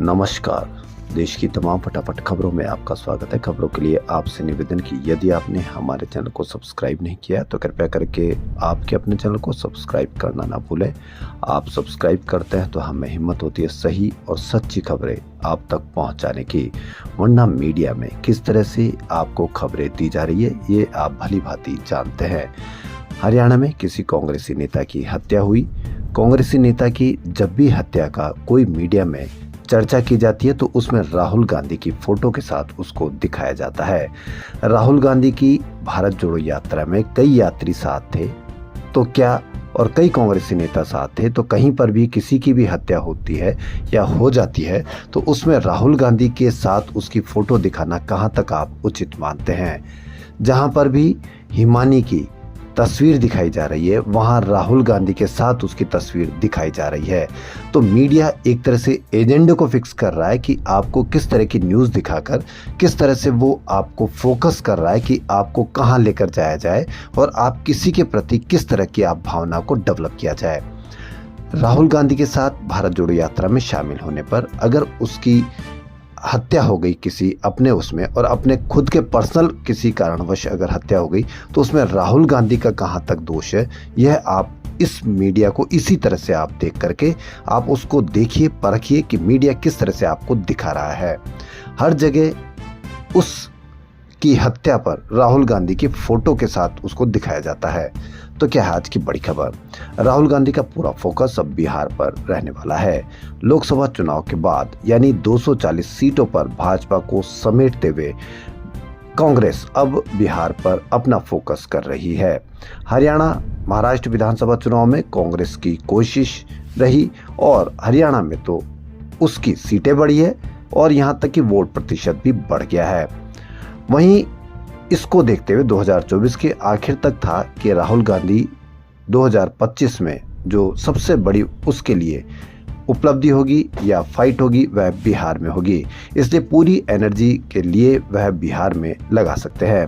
नमस्कार। देश की तमाम फटाफट खबरों में आपका स्वागत है। खबरों के लिए आपसे निवेदन कि यदि आपने हमारे चैनल को सब्सक्राइब नहीं किया तो कृपया करके आपके अपने चैनल को सब्सक्राइब करना ना भूलें। आप सब्सक्राइब करते हैं तो हमें हिम्मत होती है सही और सच्ची खबरें आप तक पहुंचाने की। वरना मीडिया में किस तरह से आपको खबरें दी जा रही है ये आप भली भांति जानते हैं। हरियाणा में किसी कांग्रेसी नेता की हत्या हुई। कांग्रेसी नेता की जब भी हत्या का कोई मीडिया में चर्चा की जाती है तो उसमें राहुल गांधी की फोटो के साथ उसको दिखाया जाता है। राहुल गांधी की भारत जोड़ो यात्रा में कई यात्री साथ थे तो क्या, और कई कांग्रेसी नेता साथ थे, तो कहीं पर भी किसी की भी हत्या होती है या हो जाती है तो उसमें राहुल गांधी के साथ उसकी फोटो दिखाना कहां तक आप उचित मानते हैं। जहां पर भी हिमानी की तस्वीर दिखाई जा रही है वहां राहुल गांधी के साथ उसकी तस्वीर दिखाई जा रही है। तो मीडिया एक तरह से एजेंडे को फिक्स कर रहा है कि आपको किस तरह की न्यूज़ दिखाकर किस तरह से वो आपको फोकस कर रहा है कि आपको कहां लेकर जाया जाए और आप किसी के प्रति किस तरह की आप भावना को डेवलप किया जाए। राहुल गांधी के साथ भारत जोड़ो यात्रा में शामिल होने पर अगर उसकी हत्या हो गई किसी अपने उसमें और अपने खुद के पर्सनल किसी कारणवश अगर हत्या हो गई तो उसमें राहुल गांधी का कहाँ तक दोष है, यह आप इस मीडिया को इसी तरह से आप देख करके आप उसको देखिए, परखिए कि मीडिया किस तरह से आपको दिखा रहा है। हर जगह उस की हत्या पर राहुल गांधी की फोटो के साथ उसको दिखाया जाता है। तो क्या है आज की बड़ी खबर? राहुल गांधी का पूरा फोकस अब बिहार पर रहने वाला है। लोकसभा चुनाव के बाद यानी 240 सीटों पर भाजपा को समेटते हुए कांग्रेस अब बिहार पर अपना फोकस कर रही है। हरियाणा महाराष्ट्र विधानसभा चुनाव में कांग्रेस की कोशिश रही और हरियाणा में तो उसकी सीटें बढ़ी है और यहां तक कि वोट प्रतिशत भी बढ़ गया है। वहीं इसको देखते हुए 2024 के आखिर तक था कि राहुल गांधी 2025 में जो सबसे बड़ी उसके लिए उपलब्धि होगी या फाइट होगी वह बिहार में होगी, इसलिए पूरी एनर्जी के लिए वह बिहार में लगा सकते हैं।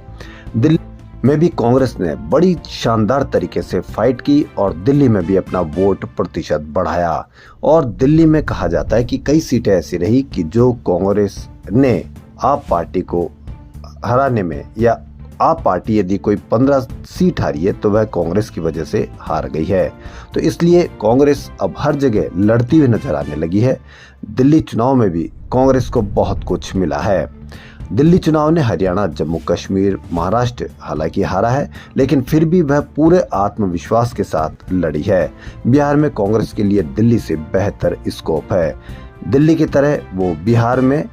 दिल्ली में भी कांग्रेस ने बड़ी शानदार तरीके से फाइट की और दिल्ली में भी अपना वोट प्रतिशत बढ़ाया और दिल्ली में कहा जाता है कि कई सीटें ऐसी रही कि जो कांग्रेस ने आप पार्टी को हराने में या आप पार्टी यदि कोई 15 सीट हारी है तो वह कांग्रेस की वजह से हार गई है। तो इसलिए कांग्रेस अब हर जगह लड़ती हुई नजर आने लगी है। दिल्ली चुनाव में भी कांग्रेस को बहुत कुछ मिला है। दिल्ली चुनाव ने हरियाणा, जम्मू कश्मीर, महाराष्ट्र हालांकि हारा है लेकिन फिर भी वह पूरे आत्मविश्वास के साथ लड़ी है। बिहार में कांग्रेस के लिए दिल्ली से बेहतर स्कोप है। दिल्ली की तरह वो बिहार में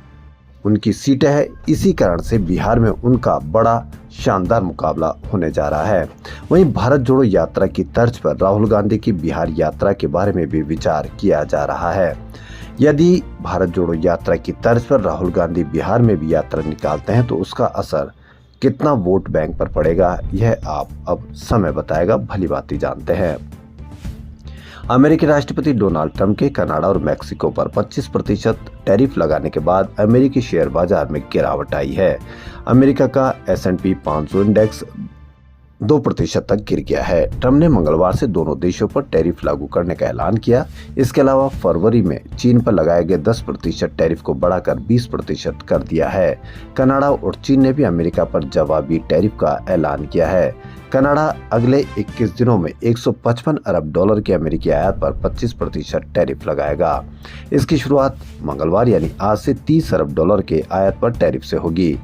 उनकी सीटें है, इसी कारण से बिहार में उनका बड़ा शानदार मुकाबला होने जा रहा है। वहीं भारत जोड़ो यात्रा की तर्ज पर राहुल गांधी की बिहार यात्रा के बारे में भी विचार किया जा रहा है। यदि भारत जोड़ो यात्रा की तर्ज पर राहुल गांधी बिहार में भी यात्रा निकालते हैं तो उसका असर कितना वोट बैंक पर पड़ेगा यह आप अब समय बताएगा, भली भांति जानते हैं। अमेरिकी राष्ट्रपति डोनाल्ड ट्रंप के कनाडा और मैक्सिको पर 25% टैरिफ लगाने के बाद अमेरिकी शेयर बाजार में गिरावट आई है। अमेरिका का S&P 500 इंडेक्स 2% तक गिर गया है। ट्रंप ने मंगलवार से दोनों देशों पर टैरिफ लागू करने का ऐलान किया। इसके अलावा फरवरी में चीन पर लगाए गए 10% टैरिफ को बढ़ाकर 20% कर दिया है। कनाडा और चीन ने भी अमेरिका पर जवाबी टैरिफ का ऐलान किया है। कनाडा अगले 21 दिनों में $155 अरब के अमेरिकी आयात पर 25% टैरिफ लगाएगा। इसकी शुरुआत मंगलवार यानी आज से $30 अरब के आयात पर टैरिफ से होगी।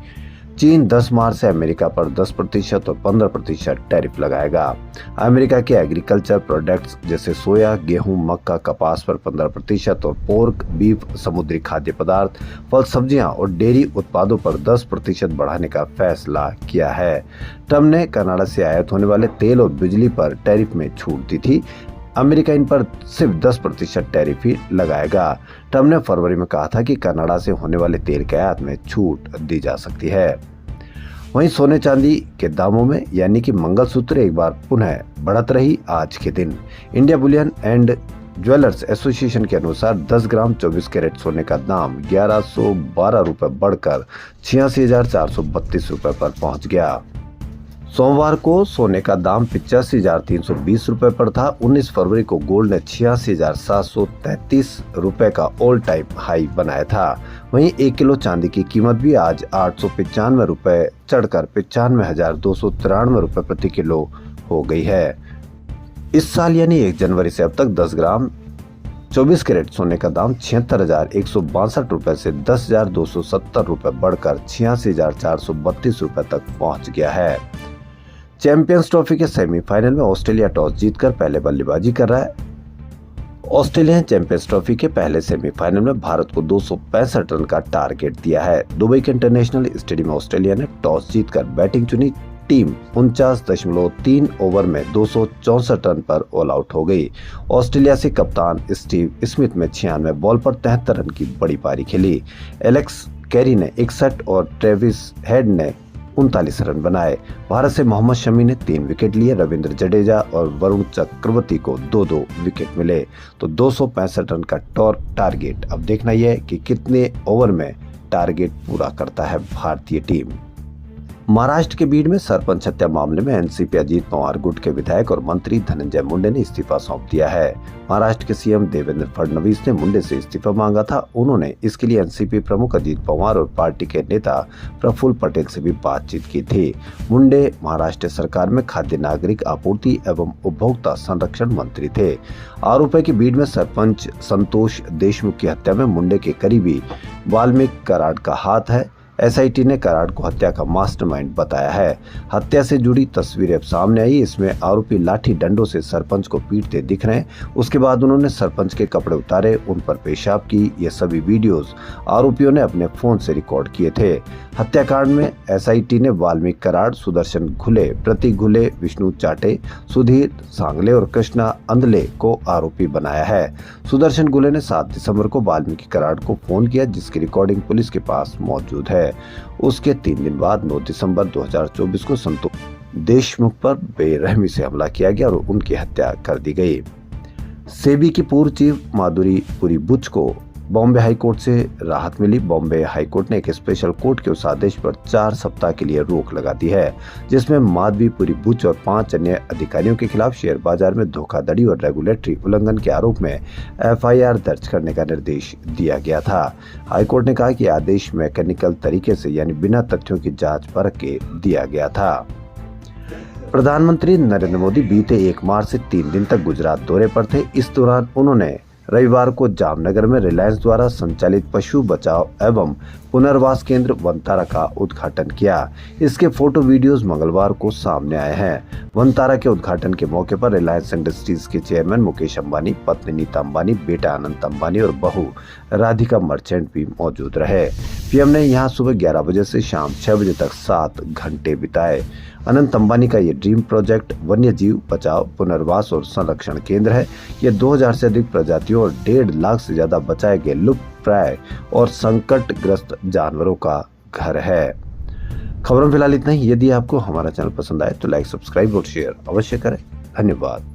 चीन 10 मार्च से अमेरिका पर 10% और 15% टैरिफ लगाएगा। अमेरिका के एग्रीकल्चर प्रोडक्ट्स जैसे सोया, गेहूं, मक्का, कपास पर 15% और पोर्क, बीफ, समुद्री खाद्य पदार्थ, फल, सब्जियां और डेयरी उत्पादों पर 10% बढ़ाने का फैसला किया है। ट्रंप ने कनाडा से आयात होने वाले तेल और बिजली पर टैरिफ में छूट दी थी। अमेरिका इन पर सिर्फ 10% टैरिफ ही लगाएगा। ट्रंप ने फरवरी में कहा था कि कनाडा से होने वाले तेल के आयात में छूट दी जा सकती है। वहीं सोने चांदी के दामों में यानी कि मंगलसूत्र एक बार पुनः बढ़त रही आज के दिन। India Boolean and jewellers association के अनुसार 10 ग्राम 24 कैरेट सोने का दाम 1112 रुपये बढ़कर 86,432 रुपये पर पहुंच गया। सोमवार को सोने का दाम 85,320 रुपए पर था। 19 फरवरी को गोल्ड ने 86,733 रुपए का ऑल टाइम हाई बनाया था। वहीं 1 किलो चांदी की कीमत भी आज 895 रुपए चढ़कर 95,293 रुपए प्रति किलो हो गई है। इस साल यानी 1 जनवरी से अब तक 10 ग्राम 24 कैरेट सोने का दाम 76,162 रुपए से 10,270 रुपए बढ़कर 86,432 रुपए तक पहुंच गया है। चैंपियंस ट्रॉफी के सेमीफाइनल में ऑस्ट्रेलिया टॉस जीतकर पहले बल्लेबाजी कर रहा है। ऑस्ट्रेलिया ने चैंपियंस ट्रॉफी के पहले सेमीफाइनल में भारत को 265 रन का टारगेट दिया है। दुबई के इंटरनेशनल स्टेडियम में ऑस्ट्रेलिया ने टॉस जीतकर बैटिंग चुनी। टीम 49.3 ओवर में 264 रन पर ऑल आउट हो गई। ऑस्ट्रेलिया से कप्तान स्टीव स्मिथ ने 96 बॉल पर 73 रन की बड़ी पारी खेली। एलेक्स कैरी ने 61 और ट्रेविस हेड ने 39 रन बनाए। भारत से मोहम्मद शमी ने 3 विकेट लिए। रविंद्र जडेजा और वरुण चक्रवर्ती को 2-2 विकेट मिले। तो 265 रन का टारगेट अब देखना यह है कि कितने ओवर में टारगेट पूरा करता है भारतीय टीम। महाराष्ट्र के बीड में सरपंच हत्या मामले में एनसीपी अजीत पवार गुट के विधायक और मंत्री धनंजय मुंडे ने इस्तीफा सौंप दिया है। महाराष्ट्र के सीएम देवेंद्र फडणवीस ने मुंडे से इस्तीफा मांगा था। उन्होंने इसके लिए एनसीपी प्रमुख अजीत पवार और पार्टी के नेता प्रफुल्ल पटेल से भी बातचीत की थी। मुंडे महाराष्ट्र सरकार में खाद्य नागरिक आपूर्ति एवं उपभोक्ता संरक्षण मंत्री थे। आरोप है कि बीड में सरपंच संतोष देशमुख की हत्या में मुंडे के करीबी वाल्मीकि कराड का हाथ है। एसआईटी ने कराड को हत्या का मास्टरमाइंड बताया है। हत्या से जुड़ी तस्वीरें अब सामने आई। इसमें आरोपी लाठी डंडों से सरपंच को पीटते दिख रहे हैं। उसके बाद उन्होंने सरपंच के कपड़े उतारे, उन पर पेशाब की। ये सभी वीडियोस आरोपियों ने अपने फोन से रिकॉर्ड किए थे। हत्याकांड में एसआईटी ने वाल्मीकि कराड, सुदर्शन घुले, प्रतीक घुले, विष्णु चाटे, सुधीर सांगले और कृष्णा अंधले को आरोपी बनाया है। सुदर्शन घुले ने 7 दिसंबर को वाल्मीकि कराड को फोन किया, जिसकी रिकॉर्डिंग पुलिस के पास मौजूद है। उसके 3 दिन बाद 9 दिसंबर 2024 को संतोष देशमुख पर बेरहमी से हमला किया गया और उनकी हत्या कर दी गई। सेबी की पूर्व चीफ माधुरी पुरी बुच को बॉम्बे हाईकोर्ट से राहत मिली। बॉम्बे हाईकोर्ट ने एक स्पेशल कोर्ट के उस आदेश पर 4 सप्ताह के लिए रोक लगा दी है, जिसमें माधवी पुरी बुच और 5 अन्य अधिकारियों के खिलाफ शेयर बाजार में धोखाधड़ी और रेगुलेटरी उल्लंघन के आरोप में एफआईआर दर्ज करने का निर्देश दिया गया था। हाईकोर्ट ने कहा कि आदेश मैकेनिकल तरीके से यानी बिना तथ्यों की जांच परख के दिया गया था। प्रधानमंत्री नरेंद्र मोदी बीते 1 मार्च से 3 दिन तक गुजरात दौरे पर थे। इस दौरान उन्होंने रविवार को जामनगर में रिलायंस द्वारा संचालित पशु बचाव एवं पुनर्वास केंद्र वनतारा का उद्घाटन किया। इसके फोटो वीडियोस मंगलवार को सामने आए हैं। वनतारा के उद्घाटन के मौके पर रिलायंस इंडस्ट्रीज के चेयरमैन मुकेश अंबानी, पत्नी नीता अंबानी, बेटा अनंत अंबानी और बहू राधिका मर्चेंट भी मौजूद रहे। पीएम ने यहाँ सुबह 11 बजे से शाम 6 बजे तक 7 घंटे बिताए। अनंत अंबानी का ये ड्रीम प्रोजेक्ट वन्य जीव बचाव, पुनर्वास और संरक्षण केंद्र है। ये 2000 से अधिक प्रजातियों और 1.5 लाख से ज्यादा बचाए गए लुप्तप्राय और संकटग्रस्त जानवरों का घर है। खबरों फिलहाल इतना ही। यदि आपको हमारा चैनल पसंद आए तो लाइक, सब्सक्राइब और शेयर अवश्य करें। धन्यवाद।